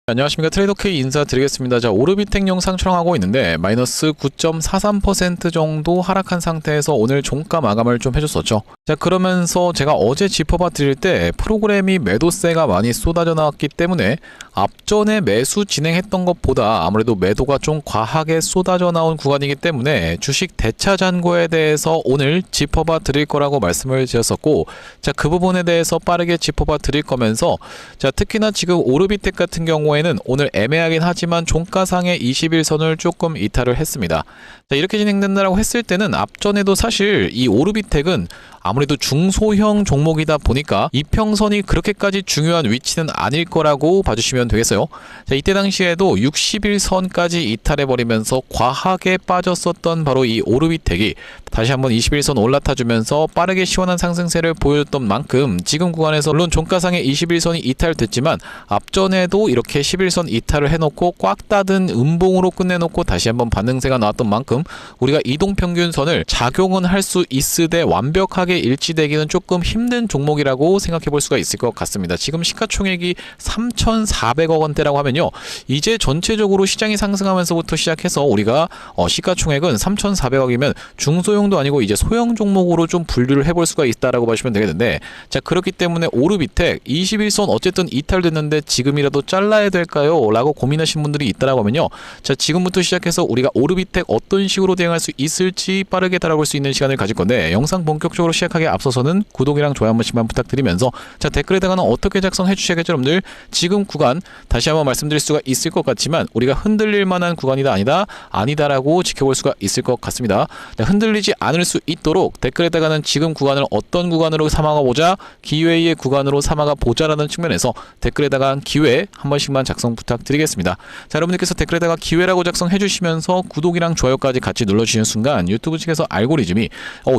안녕하십니까. 트레이더K 인사드리겠습니다. 자, 오르비텍 영상 촬영하고 있는데 마이너스 9.43% 정도 하락한 상태에서 오늘 종가 마감을 좀 해줬었죠. 자, 그러면서 제가 어제 짚어봐 드릴 때 프로그램이 매도세가 많이 쏟아져 나왔기 때문에 앞전에 매수 진행했던 것보다 아무래도 매도가 좀 과하게 쏟아져 나온 구간이기 때문에 주식 대차 잔고에 대해서 오늘 짚어봐 드릴 거라고 말씀을 드렸었고, 자, 그 부분에 대해서 빠르게 짚어봐 드릴 거면서, 자, 특히나 지금 오르비텍 같은 경우에는 오늘 애매하긴 하지만 종가상의 21선을 조금 이탈을 했습니다. 자, 이렇게 진행된다라고 했을 때는 앞전에도 사실 이 오르비텍은 아무래도 중소형 종목이다 보니까 이평선이 그렇게까지 중요한 위치는 아닐 거라고 봐주시면 되겠어요. 자, 이때 당시에도 61선까지 이탈해버리면서 과하게 빠졌었던 바로 이 오르비텍이 다시 한번 21선 올라타주면서 빠르게 시원한 상승세를 보여줬던 만큼 지금 구간에서 물론 종가상의 21선이 이탈됐지만 앞전에도 이렇게 11선 이탈을 해놓고 꽉 닫은 음봉으로 끝내놓고 다시 한번 반등세가 나왔던 만큼 우리가 이동평균선을 작용은 할 수 있으되 완벽하게 일치되기는 조금 힘든 종목이라고 생각해 볼 수가 있을 것 같습니다. 지금 시가총액이 3,400억 원대라고 하면요, 이제 전체적으로 시장이 상승하면서부터 시작해서 우리가 시가총액은 3,400억이면 중소형도 아니고 이제 소형 종목으로 좀 분류를 해볼 수가 있다라고 보시면 되겠는데, 자, 그렇기 때문에 오르비텍 21선 어쨌든 이탈됐는데 지금이라도 잘라야 될까요? 라고 고민하신 분들이 있다라고 하면요, 자, 지금부터 시작해서 우리가 오르비텍 어떤 식으로 대응할 수 있을지 빠르게 달아볼 수 있는 시간을 가질 건데, 영상 본격적으로 시작하기 앞서서는 구독이랑 좋아요 한 번씩만 부탁드리면서, 자, 댓글에다가는 어떻게 작성해 주셔야겠죠 여러분들. 지금 구간 다시 한번 말씀드릴 수가 있을 것 같지만 우리가 흔들릴 만한 구간이다 아니다라고 지켜볼 수가 있을 것 같습니다. 자, 흔들리지 않을 수 있도록 댓글에다가는 지금 구간을 어떤 구간으로 삼아가 보자, 기회의 구간으로 삼아가 보자라는 측면에서 댓글에다가 기회 한 번씩만 작성 부탁드리겠습니다. 자, 여러분들께서 댓글에다가 기회라고 작성해 주시면서 구독이랑 좋아요까지 같이 눌러주시는 순간 유튜브 측에서 알고리즘이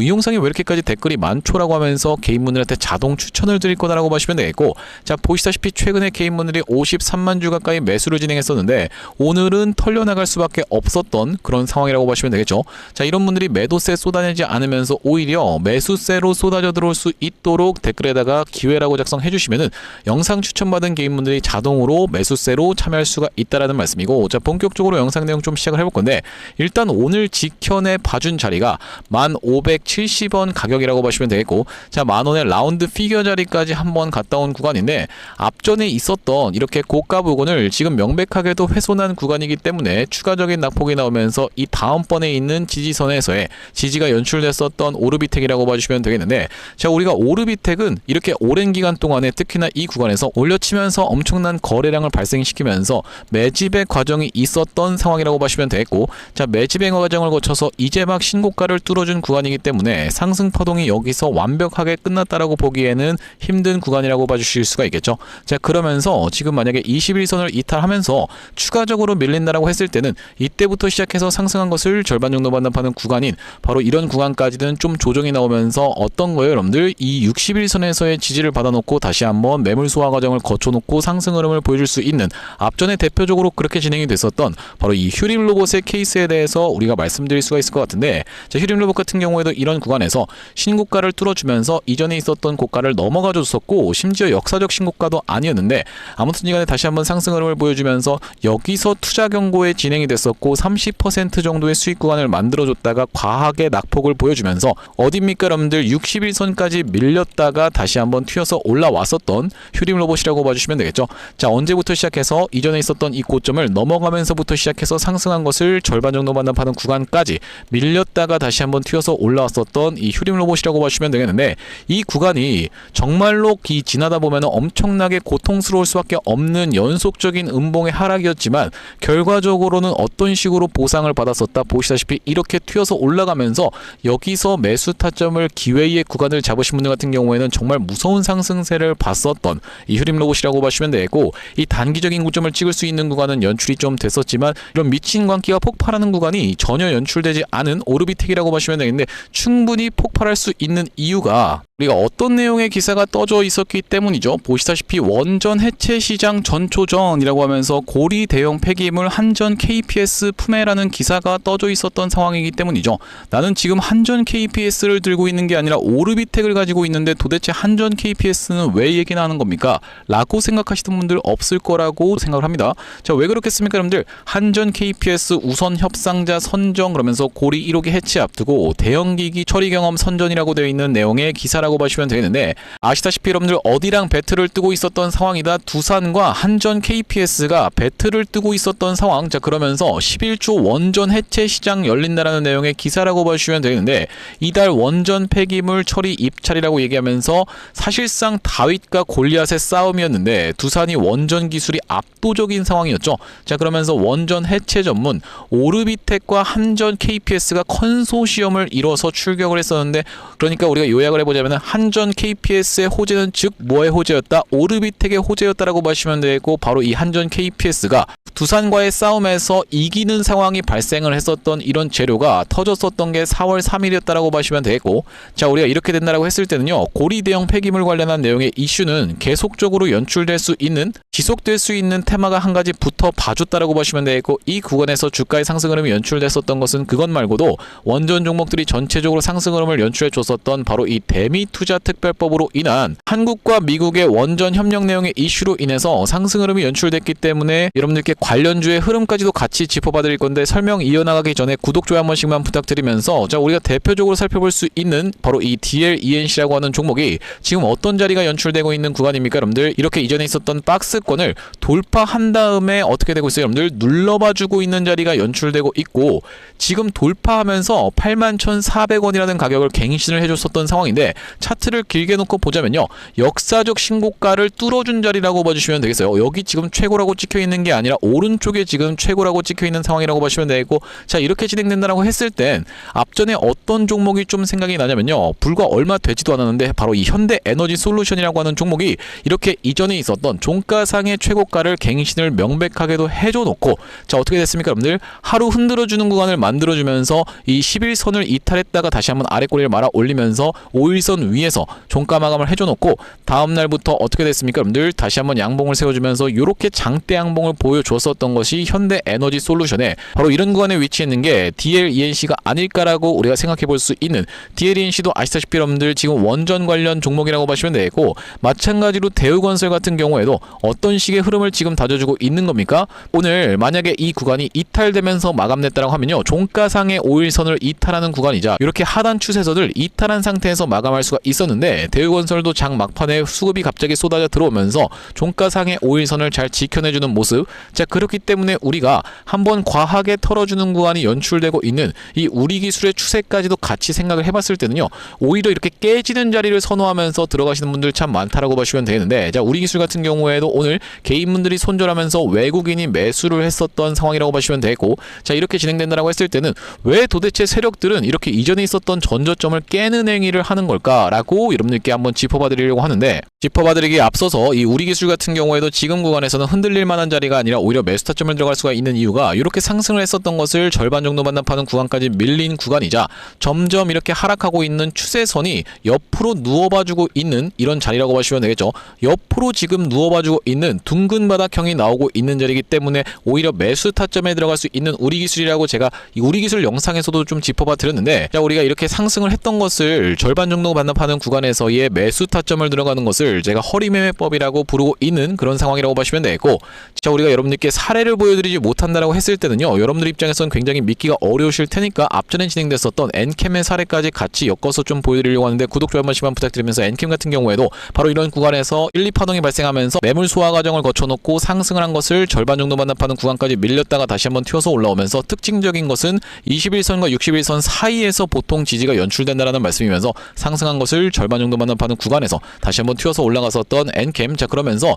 이 영상이 왜 이렇게까지 댓글이 많죠라고 하면서 개인분들한테 자동 추천을 드릴 거다라고 보시면 되겠고, 자, 보시다시피 최근에 개인분들이 53만 주 가까이 매수를 진행했었는데 오늘은 털려나갈 수밖에 없었던 그런 상황이라고 보시면 되겠죠. 자, 이런 분들이 매도세 쏟아내지 않으면서 오히려 매수세로 쏟아져 들어올 수 있도록 댓글에다가 기회라고 작성해 주시면은 영상 추천받은 개인분들이 자동으로 매수세로 참여할 수가 있다라는 말씀이고, 자, 본격적으로 영상 내용 좀 시작을 해볼 건데, 일단 오늘 직현에 봐준 자리가 1,570원 가격이라고 보시면 되겠고, 자, 만원의 라운드 피겨 자리까지 한번 갔다 온 구간인데 앞전에 있었던 이렇게 고가 부근을 지금 명백하게도 훼손한 구간이기 때문에 추가적인 낙폭이 나오면서 이 다음번에 있는 지지선에서의 지지가 연출됐었던 오르비텍이라고 봐주시면 되겠는데, 자, 우리가 오르비텍은 이렇게 오랜 기간 동안에 특히나 이 구간에서 올려치면서 엄청난 거래량을 발생시키면서 매집의 과정이 있었던 상황이라고 보시면 되겠고, 자, 매집의 과정을 거쳐서 이제 막 신고가를 뚫어준 구간이기 때문에 상승 파동이 여기서 완벽하게 끝났다라고 보기에는 힘든 구간이라고 봐주실 수가 있겠죠. 자, 그러면서 지금 만약에 21선을 이탈하면서 추가적으로 밀린다라고 했을 때는 이때부터 시작해서 상승한 것을 절반 정도 반납하는 구간인 바로 이런 구간까지는 좀 조정이 나오면서 어떤 거예요 여러분들, 이 61선에서의 지지를 받아놓고 다시 한번 매물 소화 과정을 거쳐놓고 상승 흐름을 보여줄 수 있는, 앞전에 대표적으로 그렇게 진행이 됐었던 바로 이 휴림 로봇의 케이스에 대해서 우리가 말씀드릴 수가 있을 것 같은데, 자, 휴림 로봇 같은 경우에도 이런 구간에서 신고가를 뚫어주면서 이전에 있었던 고가를 넘어가 줬었고, 심지어 역사적 신고가도 아니었는데 아무튼 이간에 다시 한번 상승 흐름을 보여주면서 여기서 투자 경고에 진행이 됐었고 30% 정도의 수익 구간을 만들어줬다가 과하게 낙폭을 보여주면서 어딥니까 여러분들, 61선까지 밀렸다가 다시 한번 튀어서 올라왔었던 휴림 로봇이라고 봐주시면 되겠죠. 자, 언제부터 시작해서 이전에 있었던 이 고점을 넘어가면서부터 시작해서 상승한 것을 절반 정도 반납하는 구간까지 밀렸다가 다시 한번 튀어서 올라왔었던 이 휴림 로봇이라고 봐주시면 되겠는데, 이 구간이 정말로 지나다 보면 엄청나게 고통스러울 수밖에 없는 연속적인 음봉의 하락이었지만 결과적으로는 어떤 식으로 보상을 받았었다, 보시다시피 이렇게 튀어서 올라가면서 여기서 매수 타점을 기회의 구간을 잡으신 분들 같은 경우에는 정말 무서운 상승세를 봤었던 이 휴림 로봇이라고 보시면 되고, 이 단기적인 고점을 찍을 수 있는 구간은 연출이 좀 됐었지만 이런 미친 광기가 폭발하는 구간이 전혀 연출되지 않은 오르비텍이라고 보시면 되겠는데, 충분히 폭발할 수 있는 이유가 우리가 어떤 내용의 기사가 떠져 있었기 때문이죠. 보시다시피 원전 해체 시장 전초전이라고 하면서 고리 대형 폐기물 한전 KPS 품해라는 기사가 떠져 있었던 상황이기 때문이죠. 나는 지금 한전 KPS를 들고 있는 게 아니라 오르비텍을 가지고 있는데 도대체 한전 KPS는 왜 얘기나 하는 겁니까? 라고 생각하시는 분들 없을 거라고 생각을 합니다. 자, 왜 그렇겠습니까, 여러분들? 한전 KPS 우선 협상자 선정 그러면서 고리 1호기 해체 앞두고 대형기기 처리 경험 선전이라고 되어 있는 내용의 기사라고 보시면 되겠는데, 아시다시피 여러분들 어디랑 배틀을 뜨고 있었던 상황이다. 두산과 한전 KPS가 배틀을 뜨고 있었던 상황. 자, 그러면서 11조 원전 해체 시장 열린다라는 내용의 기사라고 보시면 되겠는데, 이달 원전 폐기물 처리 입찰이라고 얘기하면서 사실상 다윗과 골리앗의 싸움이었는데 두산이 원전 기술이 압도적인 상황이었죠. 자, 그러면서 원전 해체 전문 오르비텍과 한전 KPS가 컨소시엄을 이뤄서 출격을 했었는데, 그러니까 우리가 요약을 해보자면 한전 KPS의 호재는 즉 뭐의 호재였다? 오르비텍의 호재였다라고 보시면 되고, 바로 이 한전 KPS가 두산과의 싸움에서 이기는 상황이 발생을 했었던 이런 재료가 터졌었던 게 4월 3일이었다라고 보시면 되겠고, 자, 우리가 이렇게 된다라고 했을 때는요, 고리 대형 폐기물 관련한 내용의 이슈는 계속적으로 연출될 수 있는, 지속될 수 있는 테마가 한 가지 붙어 봐줬다라고 보시면 되겠고, 이 구간에서 주가의 상승 흐름이 연출됐었던 것은 그것 말고도 원전 종목들이 전체적으로 상승 흐름을 연출해 줬었던 바로 이 대미 투자 특별법으로 인한 한국과 미국의 원전 협력 내용의 이슈로 인해서 상승 흐름이 연출됐기 때문에 여러분들께 관련주의 흐름까지도 같이 짚어봐 드릴 건데, 설명 이어나가기 전에 구독, 좋아요 한 번씩만 부탁드리면서, 자, 우리가 대표적으로 살펴볼 수 있는 바로 이 DLENC라고 하는 종목이 지금 어떤 자리가 연출되고 있는 구간입니까, 여러분들? 이렇게 이전에 있었던 박스권을 돌파한 다음에 어떻게 되고 있어요, 여러분들? 눌러봐주고 있는 자리가 연출되고 있고, 지금 돌파하면서 81,400원이라는 가격을 갱신을 해줬었던 상황인데, 차트를 길게 놓고 보자면요, 역사적 신고가를 뚫어준 자리라고 봐주시면 되겠어요. 여기 지금 최고라고 찍혀있는 게 아니라 오른쪽에 지금 최고라고 찍혀있는 상황이라고 보시면 되고, 자, 이렇게 진행된다라고 했을 땐 앞전에 어떤 종목이 좀 생각이 나냐면요, 불과 얼마 되지도 않았는데 바로 이 현대에너지솔루션이라고 하는 종목이 이렇게 이전에 있었던 종가상의 최고가를 갱신을 명백하게도 해줘놓고, 자, 어떻게 됐습니까, 여러분들? 하루 흔들어주는 구간을 만들어주면서 이 11선을 이탈했다가 다시 한번 아래 꼬리를 말아 올리면서 5일선 위에서 종가 마감을 해줘놓고, 다음날부터 어떻게 됐습니까, 여러분들? 다시 한번 양봉을 세워주면서 이렇게 장대 양봉을 보여줬었던 것이 현대에너지솔루션에 바로 이런 구간에 위치했는 게 DLENC가 아닐까라고 우리가 생각해 볼 수 있는, DLENC도 아시다시피 여러분들 지금 원전 관련 종목이라고 보시면 되고, 마찬가지로 대우건설 같은 경우에도 어떤 식의 흐름을 지금 다져주고 있는 겁니까? 오늘 만약에 이 구간이 이탈되면서 마감됐다고 하면요, 종가상의 5일선을 이탈하는 구간이자 이렇게 하단 추세선을 이탈한 상태에서 마감할 수가 있었는데, 대우건설도 장 막판에 수급이 갑자기 쏟아져 들어오면서 종가상의 5일선을 잘 지켜내주는 모습. 자, 그렇기 때문에 우리가 한번 과하게 털어주는 구간이 연출되고 있는 이 우리기술의 추세까지도 같이 생각을 해봤을 때는요, 오히려 이렇게 깨지는 자리를 선호하면서 들어가시는 분들 참 많다라고 보시면 되는데, 자, 우리기술 같은 경우에도 오늘 개인분들이 손절하면서 외국인이 매수를 했었던 상황이라고 보시면 되고, 자, 이렇게 진행된다라고 했을 때는 왜 도대체 세력들은 이렇게 이전에 있었던 전저점을 깨는 행위를 하는 걸까라고 여러분들께 한번 짚어봐 드리려고 하는데, 짚어봐 드리기에 앞서서 이 우리기술 같은 경우에도 지금 구간에서는 흔들릴 만한 자리가 아니라 오히려 매수 타점을 들어갈 수가 있는 이유가, 이렇게 상승을 했었던 것을 절반 정도 반납하는 구간까지 밀린 구간이자 점점 이렇게 하락하고 있는 추세선이 옆으로 누워봐주고 있는 이런 자리라고 보시면 되겠죠. 옆으로 지금 누워봐주고 있는 둥근 바닥형이 나오고 있는 자리이기 때문에 오히려 매수 타점에 들어갈 수 있는 우리기술이라고 제가 이 우리기술 영상에서도 좀 짚어봐 드렸는데, 자, 우리가 이렇게 상승을 했던 것을 절반 정도 반납하는 구간에서의 매수 타점을 들어가는 것을 제가 허리매매법이라고 부르고 있는 그런 상황이라고 보시면 되고, 자, 우리가 여러분들께 사례를 보여드리지 못한다라고 했을 때는요, 여러분들 입장에서는 굉장히 믿기가 어려우실 테니까 앞전에 진행됐었던 엔캠의 사례까지 같이 엮어서 좀 보여드리려고 하는데, 구독, 좋아요 한 번씩만 부탁드리면서, 엔캠 같은 경우에도 바로 이런 구간에서 1, 2파동이 발생하면서 매물 소화 과정을 거쳐놓고 상승을 한 것을 절반 정도 반납하는 구간까지 밀렸다가 다시 한번 튀어서 올라오면서, 특징적인 것은 21선과 61선 사이에서 보통 지지가 연출된다라는 말씀이면서, 상승한 것을 절반 정도 반납하는 구간에서 다시 한번 튀어서 올라갔었던 엔캠. 자, 그러면서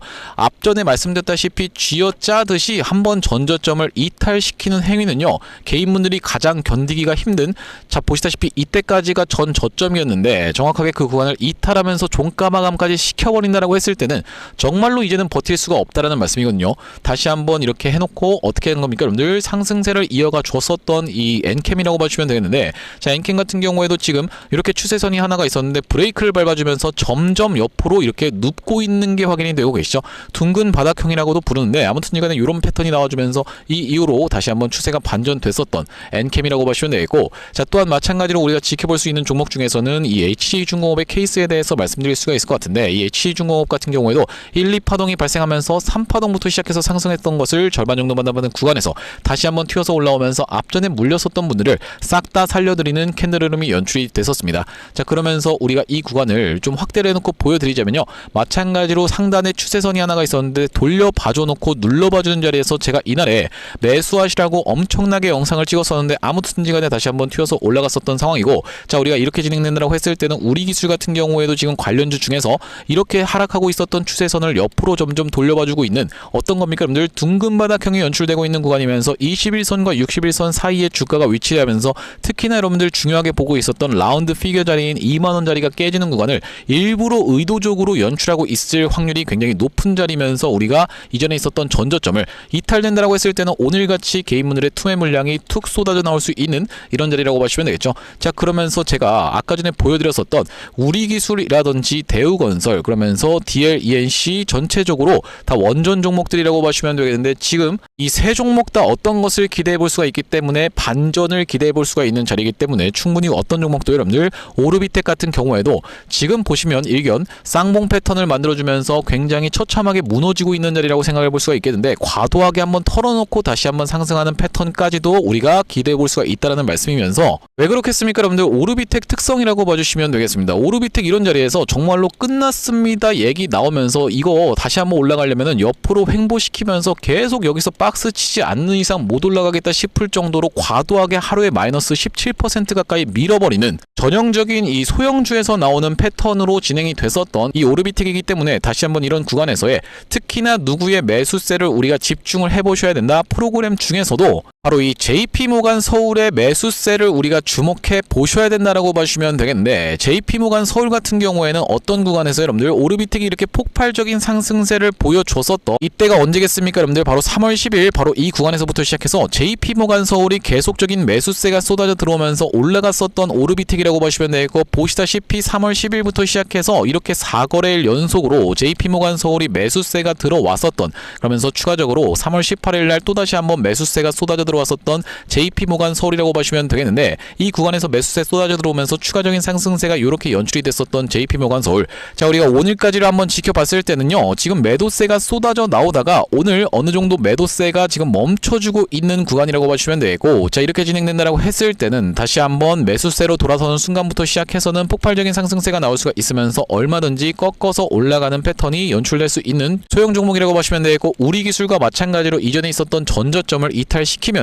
앞전에 말씀드렸다시피 쥐어짜듯이 한번 전저점을 이탈시키는 행위는요, 개인분들이 가장 견디기가 힘든, 자 보시다시피 이때까지가 전 저점이었는데 정확하게 그 구간을 이탈하면서 종가 마감까지 시켜버린다라고 했을 때는 정말로 이제는 버틸 수가 없다라는 말씀이거든요. 다시 한번 이렇게 해놓고 어떻게 하는 겁니까 여러분들? 상승세를 이어가 줬었던 이 엔캠이라고 봐주시면 되겠는데, 자 엔캠 같은 경우에도 지금 이렇게 추세선이 하나가 있었는데 브레이크를 밟아주면서 점점 옆으로 이렇게 눕고 있는 게 확인이 되고 계시죠. 둥근 바닥형이라고도 부르는데, 아무튼 이간에 이런 패턴이 나와주면서 이 이후로 다시 한번 추세가 반전됐었던 엔캠이라고 보시면 되겠고, 자 또한 마찬가지로 우리가 지켜볼 수 있는 종목 중에서는 이 HC중공업의 케이스에 대해서 말씀드릴 수가 있을 것 같은데, 이 HC중공업 같은 경우에도 1, 2파동이 발생하면서 3파동부터 시작해서 상승했던 것을 절반 정도 받는 구간에서 다시 한번 튀어서 올라오면서 앞전에 물렸었던 분들을 싹 다 살려드리는 캔들 흐름이 연출이 됐었습니다. 자 그러면서 우리가 이 구간을 좀 확대를 해놓고 보여드리자면요, 마찬가지로 상단에 추세선이 하나가 있었는데 돌려봐줘 놓고 눌러봐주는 자리에서 제가 이날에 매수하시라고 엄청나게 영상을 찍었었는데 아무튼지 간에 다시 한번 튀어서 올라갔었던 상황이고, 자 우리가 이렇게 진행된다고 했을 때는 우리기술 같은 경우에도 지금 관련주 중에서 이렇게 하락하고 있었던 추세선을 옆으로 점점 돌려봐주고 있는 어떤 겁니까 여러분들? 둥근 바닥형이 연출되고 있는 구간이면서 21선과 61선 사이에 주가가 위치하면서 특히나 여러분들 중요하게 보고 있었던 라운드 피겨 자리인 2만원 자리가 깨지는 구간을 일부러 의도적으로 연출하고 있을 확률이 굉장히 높은 자리면서 우리가 이전에 있었던 전저점을 이탈된다라고 했을 때는 오늘같이 개인분들의 투매 물량이 툭 쏟아져 나올 수 있는 이런 자리라고 보시면 되겠죠. 자 그러면서 제가 아까 전에 보여드렸었던 우리기술이라든지 대우건설, 그러면서 DL, ENC 전체적으로 다 원전 종목들이라고 보시면 되겠는데, 지금 이 세 종목 다 어떤 것을 기대해 볼 수가 있기 때문에 반전을 기대해 볼 수가 있는 자리이기 때문에 충분히 어떤 종목도 여러분들 오르비텍 같은 경우에도 지금 보시면 일견 쌍봉 패턴을 만들어주면서 굉장히 처참하게 무너지고 있는 자리라고 생각해 볼 수가 있겠는데, 과도하게 한번 털어놓고 다시 한번 상승하는 패턴까지도 우리가 기대해 볼 수가 있다는 말씀이면서, 왜 그렇겠습니까 여러분들? 오르비텍 특성이라고 봐주시면 되겠습니다. 오르비텍 이런 자리에서 정말로 끝났습니다 얘기 나오면서 이거 다시 한번 올라가려면은 옆으로 횡보시키면서 계속 여기서 박스 치지 않는 이상 못 올라가겠다 싶을 정도로 과도하게 하루에 마이너스 17% 가까이 밀어버리는 전형적인 이 소형주에서 나오는 패턴으로 진행이 됐었던 이 오르비텍이기 때문에 다시 한번 이런 구간에서의 특히나 누구의 매수세를 우리가 집중을 해보셔야 된다. 프로그램 중에서도 바로 이 JP모간 서울의 매수세를 우리가 주목해 보셔야 된다라고 봐주시면 되겠는데, JP모간 서울 같은 경우에는 어떤 구간에서 여러분들 오르비텍이 이렇게 폭발적인 상승세를 보여줬었던 이때가 언제겠습니까 여러분들? 바로 3월 10일 바로 이 구간에서부터 시작해서 JP모간 서울이 계속적인 매수세가 쏟아져 들어오면서 올라갔었던 오르비텍이라고 보시면 되고, 보시다시피 3월 10일부터 시작해서 이렇게 4거래일 연속으로 JP모간 서울이 매수세가 들어왔었던, 그러면서 추가적으로 3월 18일 날 또다시 한번 매수세가 쏟아져 들어왔었던 JP모간 서울이라고 보시면 되겠는데, 이 구간에서 매수세 쏟아져 들어오면서 추가적인 상승세가 이렇게 연출이 됐었던 JP모간 서울. 자 우리가 오늘까지를 한번 지켜봤을 때는요, 지금 매도세가 쏟아져 나오다가 오늘 어느 정도 매도세가 지금 멈춰주고 있는 구간이라고 보시면 되고, 자 이렇게 진행된다라고 했을 때는 다시 한번 매수세로 돌아서는 순간부터 시작해서는 폭발적인 상승세가 나올 수가 있으면서 얼마든지 꺾어서 올라가는 패턴이 연출될 수 있는 소형 종목이라고 보시면 되고, 우리기술과 마찬가지로 이전에 있었던 전저점을 이탈시키면서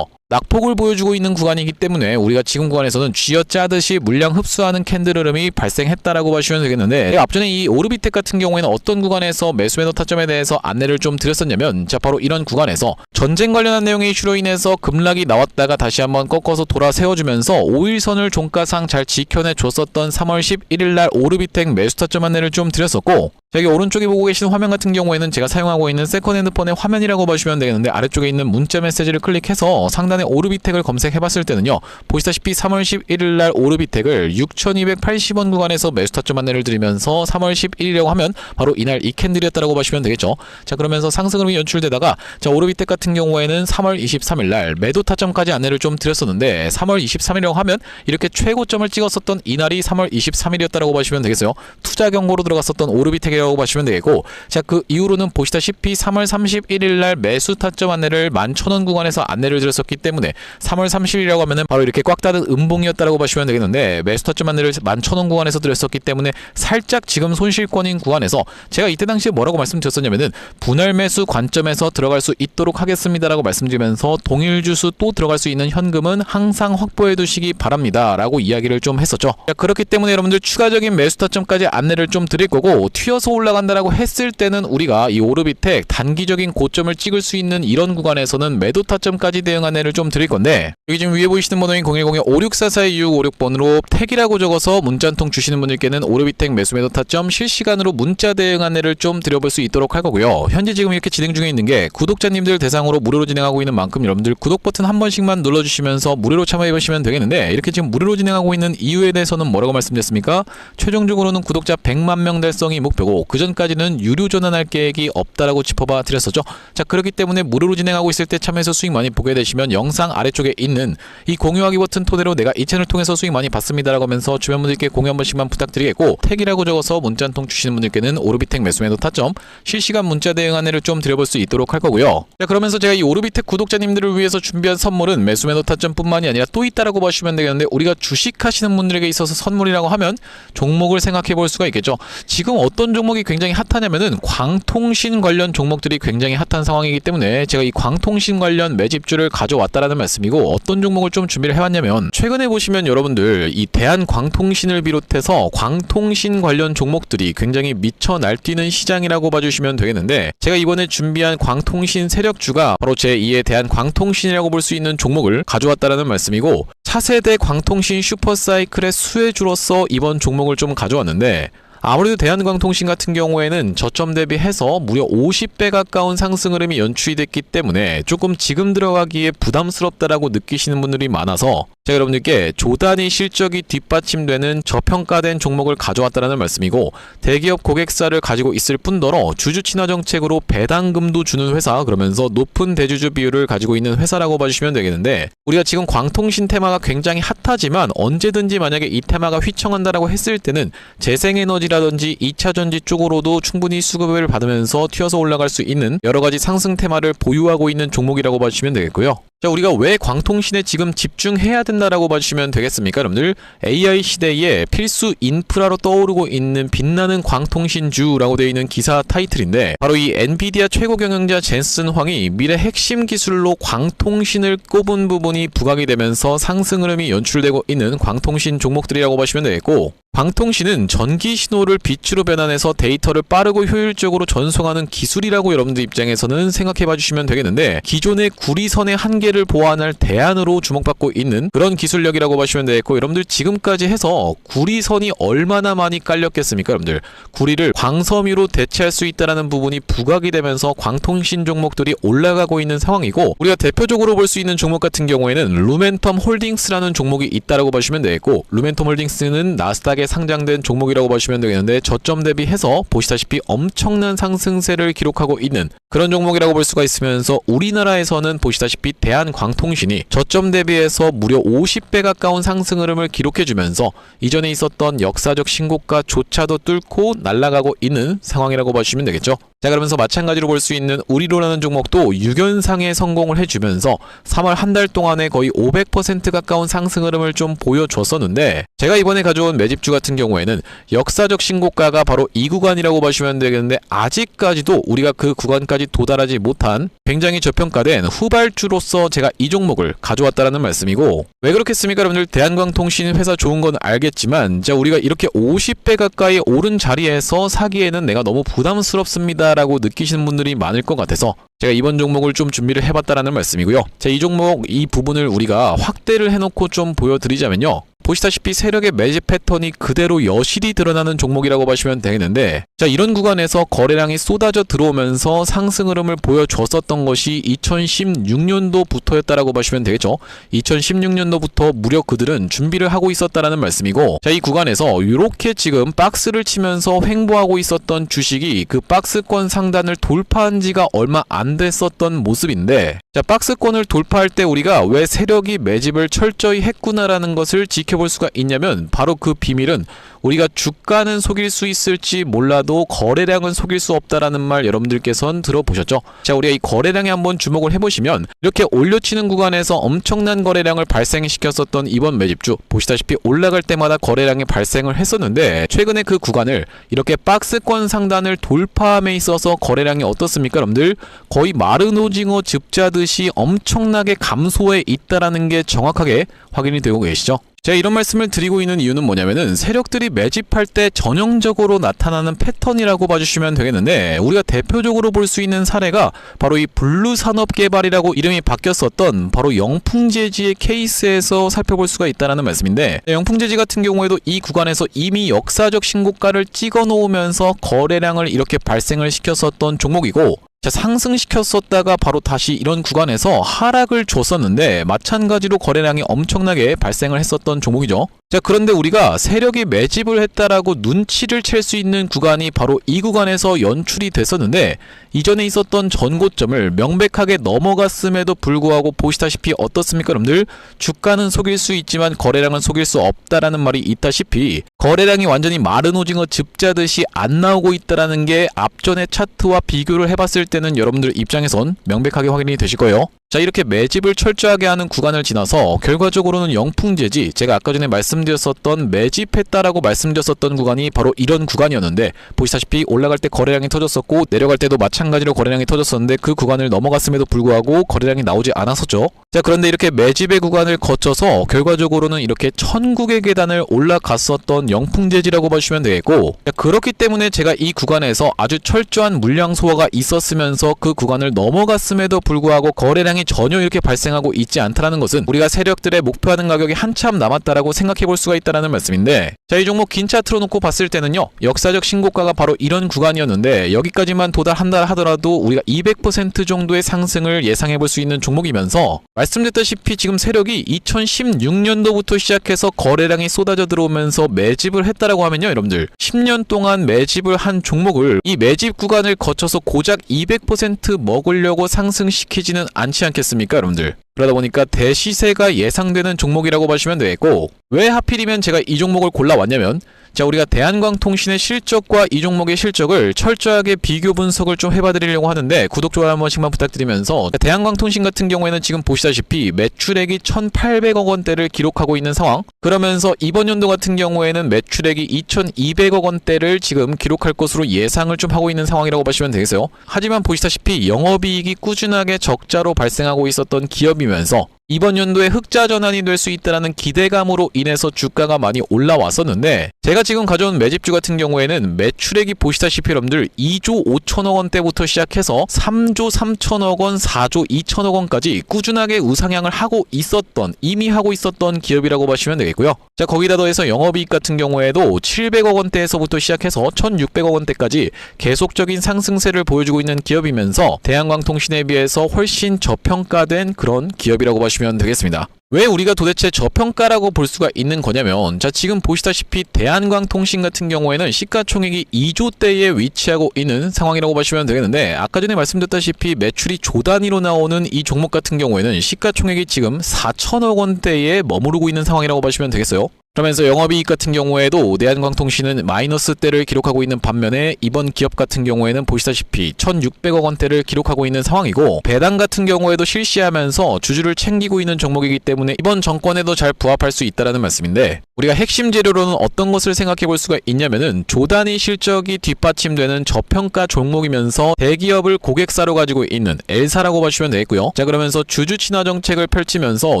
낙폭을 보여주고 있는 구간이기 때문에 우리가 지금 구간에서는 쥐어짜듯이 물량 흡수하는 캔들 흐름이 발생했다라고 보시면 되겠는데, 앞전에 이 오르비텍 같은 경우에는 어떤 구간에서 매수 매도 타점에 대해서 안내를 좀 드렸었냐면, 자 바로 이런 구간에서 전쟁 관련한 내용의 이슈로 인해서 급락이 나왔다가 다시 한번 꺾어서 돌아 세워주면서 5일선을 종가상 잘 지켜내 줬었던 3월 11일 날 오르비텍 매수 타점 안내를 좀 드렸었고, 여기 오른쪽에 보고 계신 화면 같은 경우에는 제가 사용하고 있는 세컨 핸드폰의 화면이라고 보시면 되겠는데, 아래쪽에 있는 문자 메시지를 클릭해서 상단에 오르비텍을 검색해봤을 때는요, 보시다시피 3월 11일 날 오르비텍을 6,280원 구간에서 매수 타점 안내를 드리면서 3월 11일이라고 하면 바로 이날 이 캔들이었다라고 보시면 되겠죠. 자 그러면서 상승 흐름이 연출되다가, 자 오르비텍 같은 경우에는 3월 23일 날 매도 타점까지 안내를 좀 드렸었는데, 3월 23일이라고 하면 이렇게 최고점을 찍었었던 이날이 3월 23일이었다라고 보시면 되겠어요. 투자 경고로 들어갔었던 오르비텍이라고 보시면 되겠고, 자 그 이후로는 보시다시피 3월 31일 날 매수 타점 안내를 11,000원 구간에서 안내를 드렸었기 때문에 때문에 3월 30일이라고 하면은 바로 이렇게 꽉 닫은 음봉이었다라고 보시면 되겠는데 매수 타점 안내를 11,000원 구간에서 드렸었기 때문에 살짝 지금 손실권인 구간에서 제가 이때 당시에 뭐라고 말씀드렸었냐면은 분할 매수 관점에서 들어갈 수 있도록 하겠습니다라고 말씀드리면서 동일 주수 또 들어갈 수 있는 현금은 항상 확보해 두시기 바랍니다 라고 이야기를 좀 했었죠. 자, 그렇기 때문에 여러분들 추가적인 매수 타점까지 안내를 좀 드릴 거고, 튀어서 올라간다라고 했을 때는 우리가 이 오르비텍 단기적인 고점을 찍을 수 있는 이런 구간에서는 매도 타점까지 대응 안내를 좀 드릴 건데, 여기 지금 위에 보이시는 번호인 010-5644-2656번으로 택이라고 적어서 문자 한 통 주시는 분들께는 오르비텍 매수 매도 타점 실시간으로 문자 대응 안내를 좀 드려볼 수 있도록 할 거고요. 현재 지금 이렇게 진행 중에 있는 게 구독자님들 대상으로 무료로 진행하고 있는 만큼 여러분들 구독 버튼 한 번씩만 눌러주시면서 무료로 참여해 보시면 되겠는데, 이렇게 지금 무료로 진행하고 있는 이유에 대해서는 뭐라고 말씀드렸습니까? 최종적으로는 구독자 100만 명 달성이 목표고 그 전까지는 유료 전환할 계획이 없다라고 짚어봐 드렸었죠. 자, 그렇기 때문에 무료로 진행하고 있을 때 참여해서 수익 많이 보게 되시면 영상 아래쪽에 있는 이 공유하기 버튼 토대로 내가 이 채널 통해서 수익 많이 봤습니다라고 하면서 주변 분들께 공유 한 번씩만 부탁드리겠고, 택이라고 적어서 문자 한 통 주시는 분들께는 오르비텍 매수 매도 타점 실시간 문자 대응 안내를 좀 드려볼 수 있도록 할 거고요. 자, 그러면서 제가 이 오르비텍 구독자님들을 위해서 준비한 선물은 매수 매도 타점뿐만이 아니라 또 있다라고 보시면 되겠는데, 우리가 주식하시는 분들에게 있어서 선물이라고 하면 종목을 생각해 볼 수가 있겠죠. 지금 어떤 종목이 굉장히 핫하냐면은 광통신 관련 종목들이 굉장히 핫한 상황이기 때문에 제가 이 광통신 관련 매집주를 가져왔다라는 말씀이고, 어떤 종목을 좀 준비를 해왔냐면, 최근에 보시면 여러분들 이 대한광통신을 비롯해서 광통신 관련 종목들이 굉장히 미쳐 날뛰는 시장이라고 봐주시면 되겠는데, 제가 이번에 준비한 광통신 세력주가 바로 제2의 대한광통신이라고 볼 수 있는 종목을 가져왔다라는 말씀이고, 차세대 광통신 슈퍼사이클의 수혜주로서 이번 종목을 좀 가져왔는데, 아무래도 대한광통신 같은 경우에는 저점 대비해서 무려 50배 가까운 상승 흐름이 연출이 됐기 때문에 조금 지금 들어가기에 부담스럽다라고 느끼시는 분들이 많아서 제가 여러분들께 조단위 실적이 뒷받침되는 저평가된 종목을 가져왔다는 말씀이고, 대기업 고객사를 가지고 있을 뿐더러 주주 친화 정책으로 배당금도 주는 회사, 그러면서 높은 대주주 비율을 가지고 있는 회사라고 봐주시면 되겠는데, 우리가 지금 광통신 테마가 굉장히 핫하지만 언제든지 만약에 이 테마가 휘청한다라고 했을 때는 재생에너지라든지 2차전지 쪽으로도 충분히 수급을 받으면서 튀어서 올라갈 수 있는 여러가지 상승 테마를 보유하고 있는 종목이라고 봐주시면 되겠고요. 자, 우리가 왜 광통신에 지금 집중해야 된다라고 봐주시면 되겠습니까? 여러분들, AI 시대에 필수 인프라로 떠오르고 있는 빛나는 광통신주라고 되어 있는 기사 타이틀인데, 바로 이 엔비디아 최고 경영자 젠슨 황이 미래 핵심 기술로 광통신을 꼽은 부분이 부각이 되면서 상승 흐름이 연출되고 있는 광통신 종목들이라고 보시면 되겠고, 광통신은 전기 신호를 빛으로 변환해서 데이터를 빠르고 효율적으로 전송하는 기술이라고 여러분들 입장에서는 생각해 봐주시면 되겠는데, 기존의 구리선의 한계를 보완할 대안으로 주목받고 있는 그런 기술력이라고 보시면 되겠고, 여러분들 지금까지 해서 구리선이 얼마나 많이 깔렸겠습니까? 여러분들, 구리를 광섬유로 대체할 수 있다는 부분이 부각이 되면서 광통신 종목들이 올라가고 있는 상황이고, 우리가 대표적으로 볼 수 있는 종목 같은 경우에는 루멘텀 홀딩스라는 종목이 있다라고 보시면 되겠고, 루멘텀 홀딩스는 나스닥에 상장된 종목이라고 보시면 되겠는데, 저점 대비해서 보시다시피 엄청난 상승세를 기록하고 있는 그런 종목이라고 볼 수가 있으면서, 우리나라에서는 보시다시피 대한광통신이 저점 대비해서 무려 50배 가까운 상승 흐름을 기록해주면서 이전에 있었던 역사적 신고가조차도 뚫고 날아가고 있는 상황이라고 보시면 되겠죠. 자, 그러면서 마찬가지로 볼 수 있는 우리로라는 종목도 6연상에 성공을 해주면서 3월 한 달 동안에 거의 500% 가까운 상승 흐름을 좀 보여줬었는데, 제가 이번에 가져온 매집주 같은 경우에는 역사적 신고가가 바로 이 구간이라고 보시면 되겠는데, 아직까지도 우리가 그 구간까지 도달하지 못한 굉장히 저평가된 후발주로서 제가 이 종목을 가져왔다는 말씀이고, 왜 그렇겠습니까? 여러분들, 대한광통신 회사 좋은 건 알겠지만, 자, 우리가 이렇게 50배 가까이 오른 자리에서 사기에는 내가 너무 부담스럽습니다 라고 느끼시는 분들이 많을 것 같아서 제가 이번 종목을 좀 준비를 해봤다라는 말씀이고요. 자, 이 종목 이 부분을 우리가 확대를 해놓고 좀 보여드리자면요, 보시다시피 세력의 매집 패턴이 그대로 여실히 드러나는 종목이라고 보시면 되겠는데, 자, 이런 구간에서 거래량이 쏟아져 들어오면서 상승 흐름을 보여줬었던 것이 2016년도부터였다라고 보시면 되겠죠. 2016년도부터 무려 그들은 준비를 하고 있었다라는 말씀이고, 자, 이 구간에서 이렇게 지금 박스를 치면서 횡보하고 있었던 주식이 그 박스권 상단을 돌파한 지가 얼마 안 됐었던 모습인데, 자, 박스권을 돌파할 때 우리가 왜 세력이 매집을 철저히 했구나라는 것을 지켜볼 수가 있냐면, 바로 그 비밀은 우리가 주가는 속일 수 있을지 몰라도 거래량은 속일 수 없다라는 말 여러분들께서는 들어보셨죠? 자, 우리가 이 거래량에 한번 주목을 해보시면 이렇게 올려치는 구간에서 엄청난 거래량을 발생시켰었던 이번 매집주 보시다시피 올라갈 때마다 거래량이 발생을 했었는데 최근에 그 구간을 이렇게 박스권 상단을 돌파함에 있어서 거래량이 어떻습니까 여러분들? 거의 마른 오징어 즙자듯이 엄청나게 감소해 있다라는 게 정확하게 확인이 되고 계시죠? 제가 이런 말씀을 드리고 있는 이유는 뭐냐면은 세력들이 매집할 때 전형적으로 나타나는 패턴이라고 봐주시면 되겠는데 우리가 대표적으로 볼 수 있는 사례가 바로 이 블루산업개발이라고 이름이 바뀌었었던 바로 영풍재지의 케이스에서 살펴볼 수가 있다는 말씀인데 영풍재지 같은 경우에도 이 구간에서 이미 역사적 신고가를 찍어 놓으면서 거래량을 이렇게 발생을 시켰었던 종목이고 자, 상승시켰었다가 바로 다시 이런 구간에서 하락을 줬었는데 마찬가지로 거래량이 엄청나게 발생을 했었던 종목이죠. 자, 그런데 우리가 세력이 매집을 했다라고 눈치를 챌 수 있는 구간이 바로 이 구간에서 연출이 됐었는데 이전에 있었던 전고점을 명백하게 넘어갔음에도 불구하고 보시다시피 어떻습니까 여러분들? 주가는 속일 수 있지만 거래량은 속일 수 없다라는 말이 있다시피 거래량이 완전히 마른 오징어 즙자듯이 안 나오고 있다라는 게 앞전의 차트와 비교를 해봤을 때는 여러분들 입장에선 명백하게 확인이 되실 거예요. 자, 이렇게 매집을 철저하게 하는 구간을 지나서 결과적으로는 영풍재지 제가 아까 전에 말씀드렸었던 매집했다라고 말씀드렸었던 구간이 바로 이런 구간이었는데 보시다시피 올라갈 때 거래량이 터졌었고 내려갈 때도 마찬가지로 거래량이 터졌었는데 그 구간을 넘어갔음에도 불구하고 거래량이 나오지 않았었죠. 자, 그런데 이렇게 매집의 구간을 거쳐서 결과적으로는 이렇게 천국의 계단을 올라갔었던 영풍재지라고 봐주시면 되겠고 자, 그렇기 때문에 제가 이 구간에서 아주 철저한 물량 소화가 있었으면서 그 구간을 넘어갔음에도 불구하고 거래량이 전혀 이렇게 발생하고 있지 않다는 것은 우리가 세력들의 목표하는 가격이 한참 남았다라고 생각해 볼 수가 있다는 말씀인데 자, 이 종목 긴 차트로 놓고 봤을 때는요 역사적 신고가가 바로 이런 구간이었는데 여기까지만 도달한다 하더라도 우리가 200% 정도의 상승을 예상해 볼 수 있는 종목이면서 말씀드렸다시피 지금 세력이 2016년도부터 시작해서 거래량이 쏟아져 들어오면서 매집을 했다라고 하면요 여러분들 10년 동안 매집을 한 종목을 이 매집 구간을 거쳐서 고작 200% 먹으려고 상승시키지는 않지 않겠습니까 여러분들? 그러다 보니까 대시세가 예상되는 종목이라고 보시면 되겠고 왜 하필이면 제가 이 종목을 골라왔냐면 자, 우리가 대한광통신의 실적과 이 종목의 실적을 철저하게 비교 분석을 좀 해봐드리려고 하는데 구독, 좋아요 한 번씩만 부탁드리면서 대한광통신 같은 경우에는 지금 보시다시피 매출액이 1,800억 원대를 기록하고 있는 상황 그러면서 이번 연도 같은 경우에는 매출액이 2,200억 원대를 지금 기록할 것으로 예상을 좀 하고 있는 상황이라고 보시면 되겠어요. 하지만 보시다시피 영업이익이 꾸준하게 적자로 발생하고 있었던 기업이면서 이번 연도에 흑자 전환이 될 수 있다는 기대감으로 인해서 주가가 많이 올라왔었는데 제가 지금 가져온 매집주 같은 경우에는 매출액이 보시다시피 여러분들 2조 5천억 원대부터 시작해서 3조 3천억 원, 4조 2천억 원까지 꾸준하게 우상향을 하고 있었던 이미 하고 있었던 기업이라고 보시면 되겠고요. 자, 거기다 더해서 영업이익 같은 경우에도 700억 원대에서부터 시작해서 1,600억 원대까지 계속적인 상승세를 보여주고 있는 기업이면서 대한광통신에 비해서 훨씬 저평가된 그런 기업이라고 보시면 되겠습니다. 왜 우리가 도대체 저평가라고 볼 수가 있는 거냐면 자, 지금 보시다시피 대한광통신 같은 경우에는 시가총액이 2조대에 위치하고 있는 상황이라고 보시면 되겠는데 아까 전에 말씀드렸다시피 매출이 조 단위로 나오는 이 종목 같은 경우에는 시가총액이 지금 4천억 원대에 머무르고 있는 상황이라고 보시면 되겠어요. 그러면서 영업이익 같은 경우에도 대한광통신은 마이너스대를 기록하고 있는 반면에 이번 기업 같은 경우에는 보시다시피 1,600억 원대를 기록하고 있는 상황이고 배당 같은 경우에도 실시하면서 주주를 챙기고 있는 종목이기 때문에 이번 정권에도 잘 부합할 수 있다는 말씀인데 우리가 핵심 재료로는 어떤 것을 생각해 볼 수가 있냐면은 조단위 실적이 뒷받침되는 저평가 종목이면서 대기업을 고객사로 가지고 있는 L사라고 보시면 되겠고요. 자, 그러면서 주주 친화 정책을 펼치면서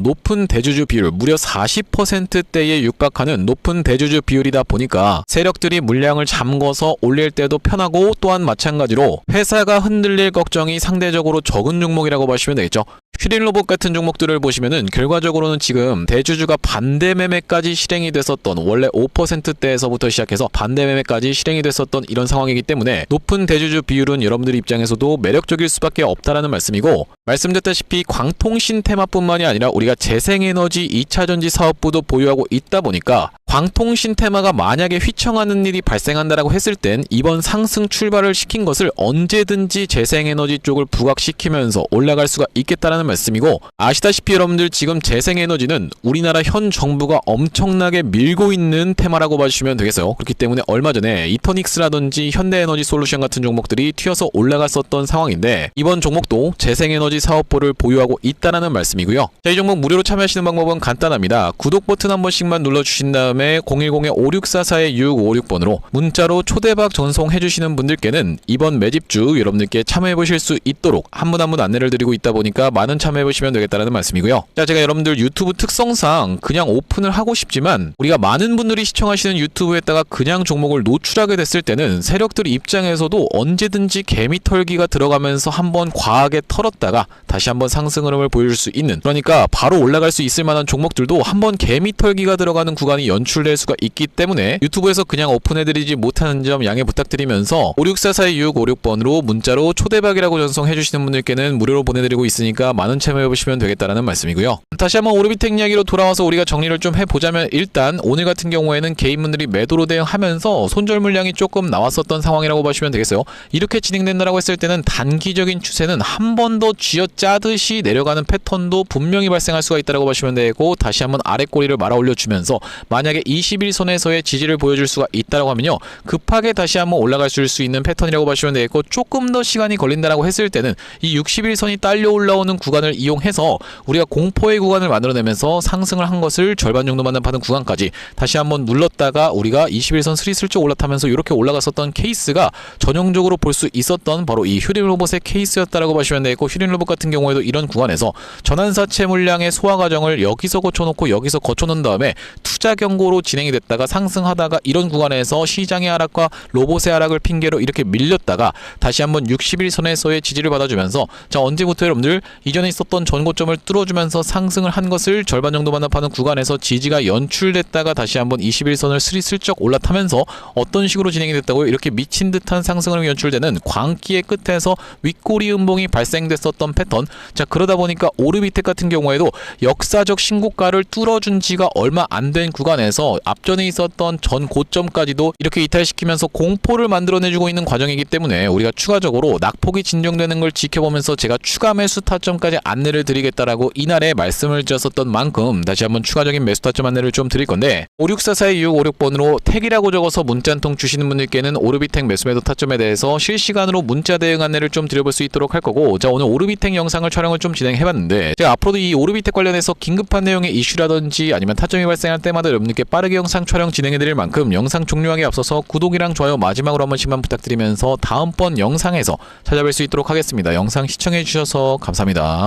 높은 대주주 비율 무려 40%대에 육박하는 높은 대주주 비율이다 보니까 세력들이 물량을 잠궈서 올릴 때도 편하고 또한 마찬가지로 회사가 흔들릴 걱정이 상대적으로 적은 종목이라고 보시면 되겠죠. 슈린로봇 같은 종목들을 보시면은 결과적으로는 지금 대주주가 반대 매매까지 실행이 됐었던 원래 5%대에서부터 시작해서 반대 매매까지 실행이 됐었던 이런 상황이기 때문에 높은 대주주 비율은 여러분들 입장에서도 매력적일 수밖에 없다라는 말씀이고 말씀드렸다시피 광통신 테마뿐만이 아니라 우리가 재생에너지 2차전지 사업부도 보유하고 있다 보니까 방통신 테마가 만약에 휘청하는 일이 발생한다라고 했을 땐 이번 상승 출발을 시킨 것을 언제든지 재생에너지 쪽을 부각시키면서 올라갈 수가 있겠다라는 말씀이고, 아시다시피 여러분들 지금 재생에너지는 우리나라 현 정부가 엄청나게 밀고 있는 테마라고 봐주시면 되겠어요. 그렇기 때문에 얼마 전에 이터닉스라든지 현대에너지 솔루션 같은 종목들이 튀어서 올라갔었던 상황인데, 이번 종목도 재생에너지 사업부를 보유하고 있다라는 말씀이고요. 자, 이 종목 무료로 참여하시는 방법은 간단합니다. 구독 버튼 한 번씩만 눌러주신 다음에 010-5644-6556번으로 문자로 초대박 전송해주시는 분들께는 이번 매집주 여러분들께 참여해보실 수 있도록 한 분 한 분 안내를 드리고 있다 보니까 많은 참여해보시면 되겠다는 말씀이고요. 자, 제가 여러분들 유튜브 특성상 그냥 오픈을 하고 싶지만 우리가 많은 분들이 시청하시는 유튜브에다가 그냥 종목을 노출하게 됐을 때는 세력들 입장에서도 언제든지 개미털기가 들어가면서 한번 과하게 털었다가 다시 한번 상승 흐름을 보여줄 수 있는, 그러니까 바로 올라갈 수 있을 만한 종목들도 한번 개미털기가 들어가는 구간이 연출될 수가 있기 때문에 유튜브에서 그냥 오픈해드리지 못하는 점 양해 부탁드리면서 5644-2656번으로 문자로 초대박이라고 전송해주시는 분들께는 무료로 보내드리고 있으니까 많은 참여해보시면 되겠다라는 말씀이고요. 다시 한번 오르비텍 이야기로 돌아와서 우리가 정리를 좀 해보자면, 일단 오늘 같은 경우에는 개인분들이 매도로 대응하면서 손절 물량이 조금 나왔었던 상황이라고 보시면 되겠어요. 이렇게 진행된다라고 했을 때는 단기적인 추세는 한 번 더 쥐어짜듯이 내려가는 패턴도 분명히 발생할 수가 있다고 보시면 되고, 다시 한번 아래 꼬리를 말아 올려주면서 만약에 21선에서의 지지를 보여줄 수가 있다고 하면요, 급하게 다시 한번 올라갈 수 있는 패턴이라고 보시면 되겠고, 조금 더 시간이 걸린다라고 했을 때는 이 61선이 딸려 올라오는 구간을 이용해서 우리가 공포의 구간을 만들어내면서 상승을 한 것을 절반 정도 만납하는 구간까지 다시 한번 눌렀다가 우리가 21선 스리슬쩍 올라타면서 이렇게 올라갔었던 케이스가 전형적으로 볼 수 있었던 바로 이 휴림로봇의 케이스였다라고 보시면 되겠고, 휴림로봇 같은 경우에도 이런 구간에서 전환사채 물량의 소화 과정을 여기서 거쳐놓고 여기서 거쳐놓은 다음에 투자 경고로 진행이 됐다가 상승하다가 이런 구간에서 시장의 하락과 로봇의 하락을 핑계로 이렇게 밀렸다가 다시 한번 61선에서의 지지를 받아주면서, 자, 언제부터 여러분들 이전에 있었던 전고점을 뚫어주면서 상승을 한 것을 절반 정도 반납하는 구간에서 지지가 연출됐다가 다시 한번 21선을 스리슬쩍 올라타면서 어떤 식으로 진행이 됐다고요? 이렇게 미친 듯한 상승으로 연출되는 광기의 끝에서 윗꼬리 음봉이 발생됐었던 패턴. 자, 그러다 보니까 오르비텍 같은 경우에도 역사적 신고가를 뚫어준 지가 얼마 안 된 구간에서 앞전에 있었던 전 고점까지도 이렇게 이탈시키면서 공포를 만들어내주고 있는 과정이기 때문에 우리가 추가적으로 낙폭이 진정되는 걸 지켜보면서 제가 추가 매수 타점까지 안내를 드리겠다라고 이날에 말씀을 드렸었던 만큼 다시 한번 추가적인 매수 타점 안내를 좀 드릴 건데, 5644-2656번으로 택이라고 적어서 문자 한 통 주시는 분들께는 오르비텍 매수 매도 타점에 대해서 실시간으로 문자 대응 안내를 좀 드려볼 수 있도록 할 거고, 자, 오늘 오르비텍 영상을 촬영을 좀 진행해봤는데, 제가 앞으로도 이 오르비텍 관련해서 긴급한 내용의 이슈라든지 아니면 타점이 발생할 때마다 여러분들께 빠르게 영상 촬영 진행해드릴 만큼 영상 종료하기에 앞서서 구독이랑 좋아요 마지막으로 한 번씩만 부탁드리면서 다음번 영상에서 찾아뵐 수 있도록 하겠습니다. 영상 시청해주셔서 감사합니다.